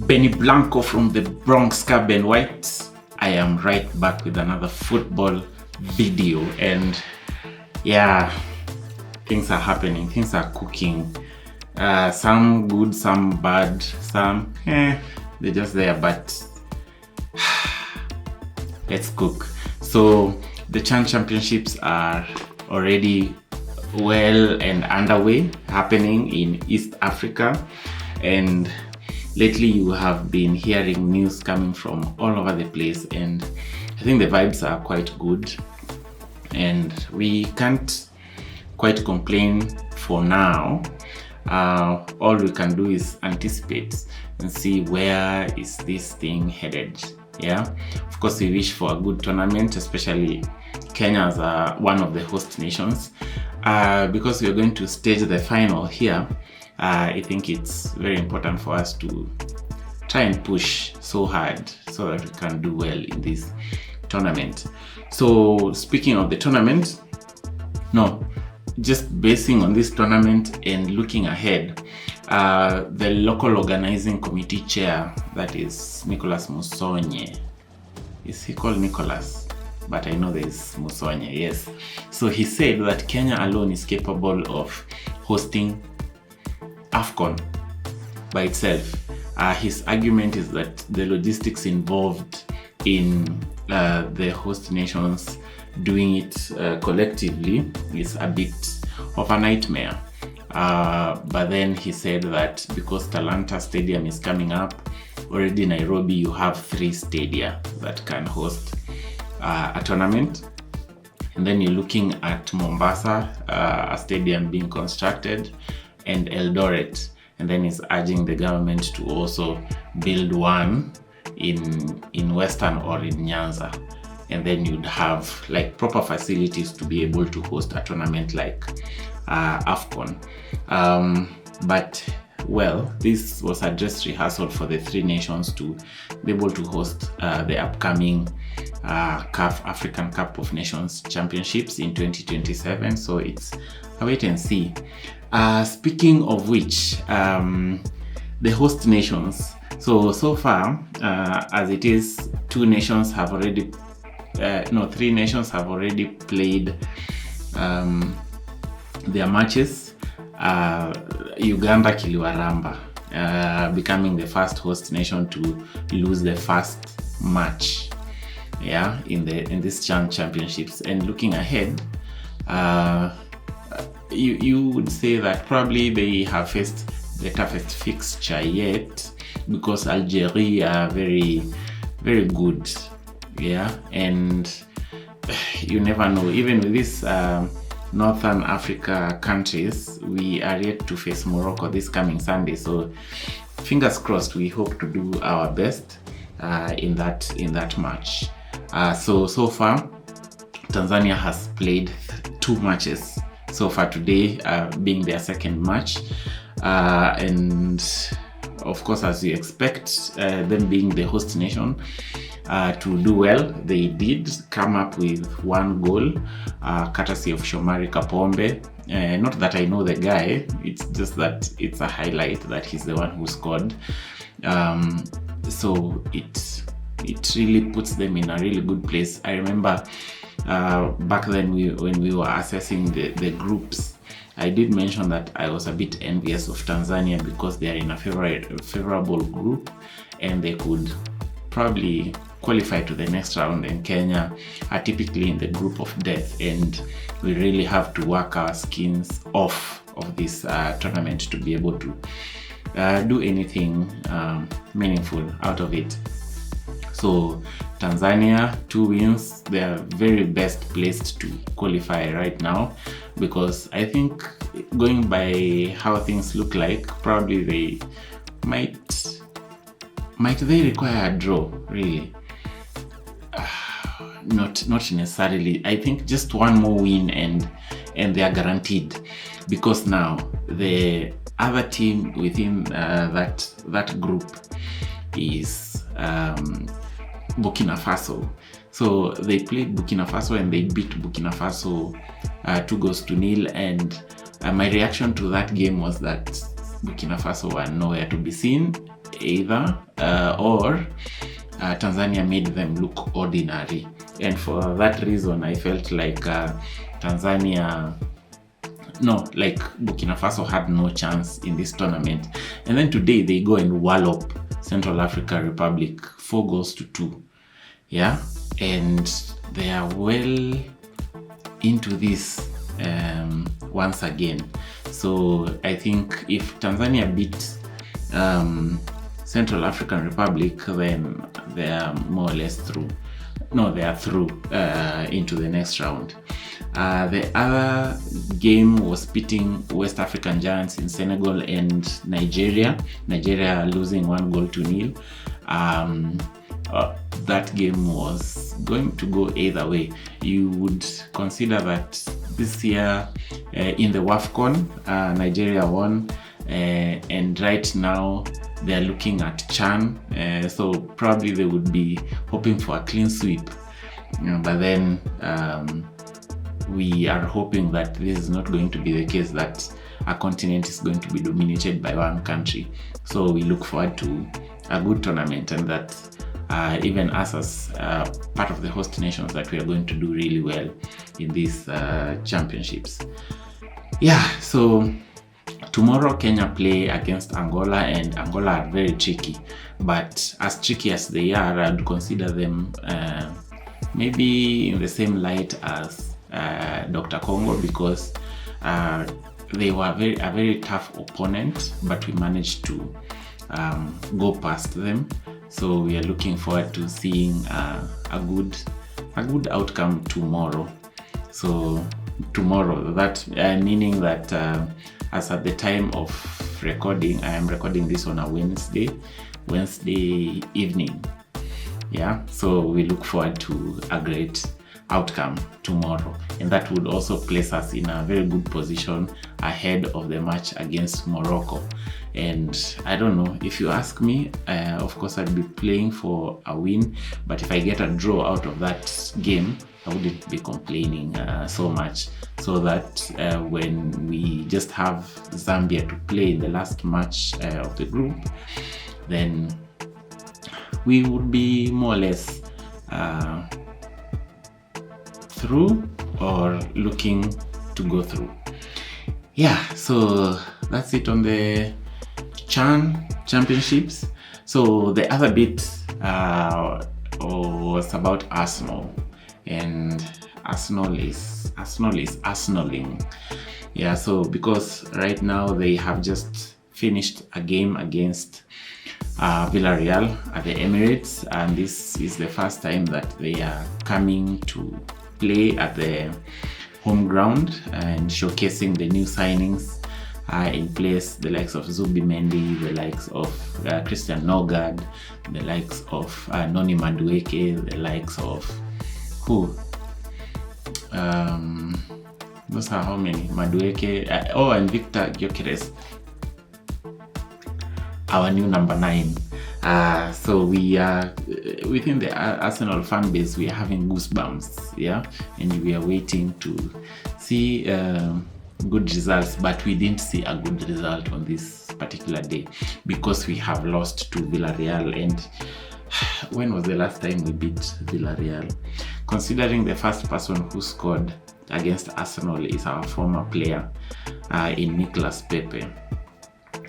Benny Blanco from the Bronx Carbon White. I am right back with another football video, and yeah, things are happening, things are cooking. Some good, some bad, some they're just there, but let's cook. So the Chan Championships are already well and underway, happening in East Africa, and lately you have been hearing news coming from all over the place, and I think the vibes are quite good, and we can't quite complain for now. All we can do is anticipate and see where is this thing headed. Yeah, of course we wish for a good tournament, especially Kenya as one of the host nations, because we are going to stage the final here. I think it's very important for us to try and push so hard so that we can do well in this tournament. So speaking of the tournament, just basing on this tournament and looking ahead, the local organizing committee chair, that is Nicholas Musonye. Is he called Nicholas? But I know there is Musonye, yes. So he said that Kenya alone is capable of hosting AFCON by itself. His argument is that the logistics involved in the host nations doing it collectively is a bit of a nightmare. But then he said that because Talanta Stadium is coming up, already Nairobi you have 3 stadia that can host a tournament. And then you're looking at Mombasa, a stadium being constructed, and Eldoret, and then he's urging the government to also build one in Western or in Nyanza, and then you'd have like proper facilities to be able to host a tournament like AFCON. But well, this was a dress rehearsal for the 3 nations to be able to host the upcoming CAF African Cup of Nations Championships in 2027. So it's a wait and see. Speaking of which, the host nations. So far, as it is, 3 nations have already played their matches. Uganda kiliwaramba, becoming the first host nation to lose the first match, in this Chan Championships. And looking ahead, you would say that probably they have faced the toughest fixture yet, because Algeria are very, very good, and you never know. Even with these Northern Africa countries, we are yet to face Morocco this coming Sunday. So fingers crossed, we hope to do our best in that match. So far, Tanzania has played 2 matches so far, today being their 2nd match, and of course, as you expect, them being the host nation, to do well, they did come up with 1 goal, courtesy of Shomari Kapombe. Not that I know the guy, it's just that it's a highlight that he's the one who scored. So it really puts them in a really good place. I remember back then when we were assessing the groups, I did mention that I was a bit envious of Tanzania because they are in a favorable group and they could probably qualify to the next round, and Kenya are typically in the group of death, and we really have to work our skins off of this tournament to be able to do anything meaningful out of it. So Tanzania, 2 wins, they are very best placed to qualify right now, because I think, going by how things look like, probably they might they require a draw, really. Not necessarily. I think just 1 more win and they are guaranteed, because now the other team within that group is Burkina Faso. So they played Burkina Faso and they beat Burkina Faso 2-0, and my reaction to that game was that Burkina Faso were nowhere to be seen, either, or Tanzania made them look ordinary. And for that reason, I felt like Burkina Faso had no chance in this tournament. And then today they go and wallop Central African Republic 4-2. Yeah, and they are well into this once again. So I think if Tanzania beat Central African Republic, then they are more or less through. No, they are through into the next round. The other game was pitting West African Giants in Senegal and Nigeria. Nigeria losing 1-0. That game was going to go either way. You would consider that this year in the WAFCON, Nigeria won, and right now they're looking at Chan, so probably they would be hoping for a clean sweep. But then we are hoping that this is not going to be the case, that a continent is going to be dominated by one country. So we look forward to a good tournament, and that even us as part of the host nations, that we are going to do really well in these championships. Yeah, so tomorrow Kenya play against Angola, and Angola are very tricky. But as tricky as they are, I'd consider them maybe in the same light as Dr. Congo, because they were a very tough opponent, but we managed to go past them. So we are looking forward to seeing a good outcome tomorrow. So tomorrow, that meaning that as at the time of recording, I am recording this on a Wednesday evening. Yeah, so we look forward to a great outcome tomorrow, and that would also place us in a very good position ahead of the match against Morocco. And I don't know, if you ask me, of course I'd be playing for a win, but if I get a draw out of that game, I wouldn't be complaining so much, so that when we just have Zambia to play in the last match of the group, then we would be more or less through, or looking to go through. Yeah, so that's it on the Chan championships. So the other bit was about Arsenal, and Arsenal is Arsenaling. Yeah, so because right now they have just finished a game against Vilareal at the Emirates, and this is the first time that they are coming to play at the home ground and showcasing the new signings in place, the likes of Zubimendi, the likes of Christian Nogard, the likes of Noni Madueke, the likes of who? Those are how many? Madueke, and Victor Gyökeres, our new number 9. So we are within the Arsenal fan base, we are having goosebumps, yeah, and we are waiting to see good results, but we didn't see a good result on this particular day because we have lost to Vilareal. And when was the last time we beat Vilareal? Considering the first person who scored against Arsenal is our former player in Nicolas Pepe.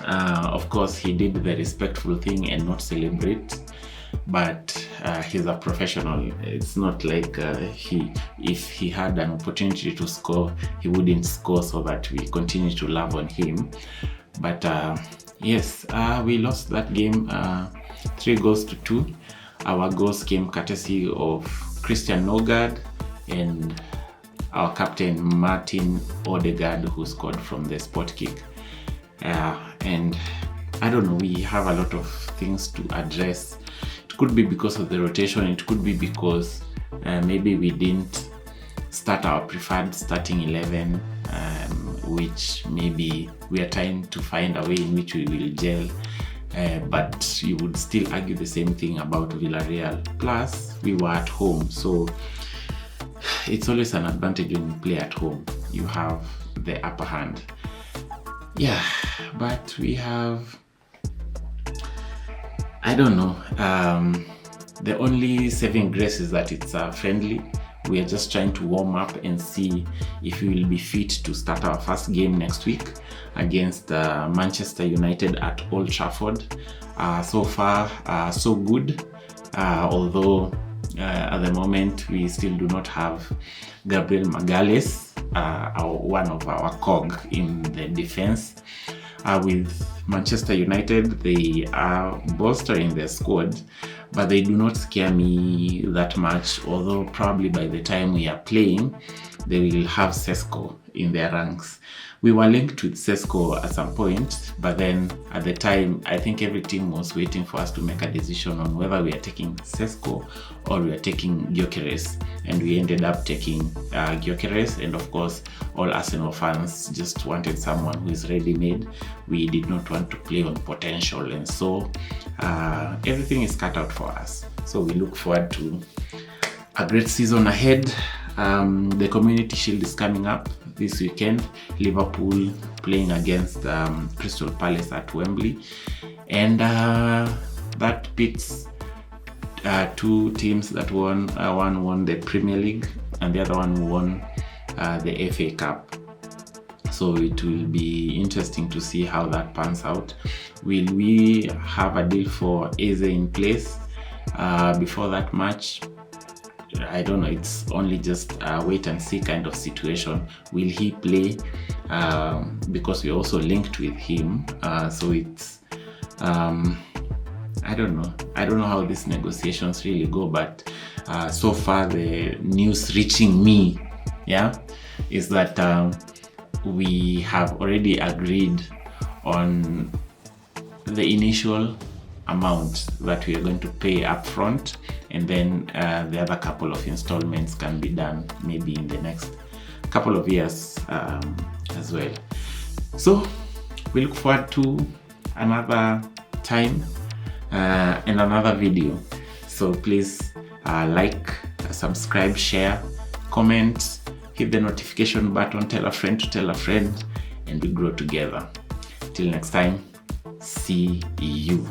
Of course, he did the respectful thing and not celebrate, but he's a professional. It's not like if he had an opportunity to score, he wouldn't score, so that we continue to love on him. But yes, we lost that game 3-2. Our goals came courtesy of Christian Nogard and our captain Martin Odegaard, who scored from the spot kick. And I don't know, we have a lot of things to address. It could be because of the rotation, it could be because maybe we didn't start our preferred starting 11, which maybe we are trying to find a way in which we will gel. But you would still argue the same thing about Vilareal. Plus, we were at home, so it's always an advantage when you play at home. You have the upper hand. Yeah, but we have I don't know. The only saving grace is that it's friendly. We are just trying to warm up and see if we will be fit to start our first game next week against Manchester United at Old Trafford. So far, so good. Although at the moment we still do not have Gabriel Magalhaes, one of our cog in the defense. With Manchester United, they are bolstering their squad, but they do not scare me that much, although probably by the time we are playing, they will have Sesko in their ranks. We were linked with Sesko at some point, but then at the time, I think every team was waiting for us to make a decision on whether we are taking Sesko or we are taking Gyökeres, and we ended up taking Gyökeres, and of course, all Arsenal fans just wanted someone who is ready-made. We did not want to play on potential, and so everything is cut out for us. So we look forward to a great season ahead. The Community Shield is coming up this weekend. Liverpool playing against Crystal Palace at Wembley, and that pits two teams that won. One won the Premier League and the other one won the FA Cup. So it will be interesting to see how that pans out. Will we have a deal for Eze in place before that match? I don't know. It's only just a wait and see kind of situation. Will he play? Because we're also linked with him. So it's I don't know. I don't know how these negotiations really go, but so far the news reaching me, is that we have already agreed on the initial amount that we are going to pay up front, and then the other couple of installments can be done maybe in the next couple of years as well. So we look forward to another time and another video. So please like, subscribe, share, comment, hit the notification button, tell a friend to tell a friend, and we grow together. Till next time, see you.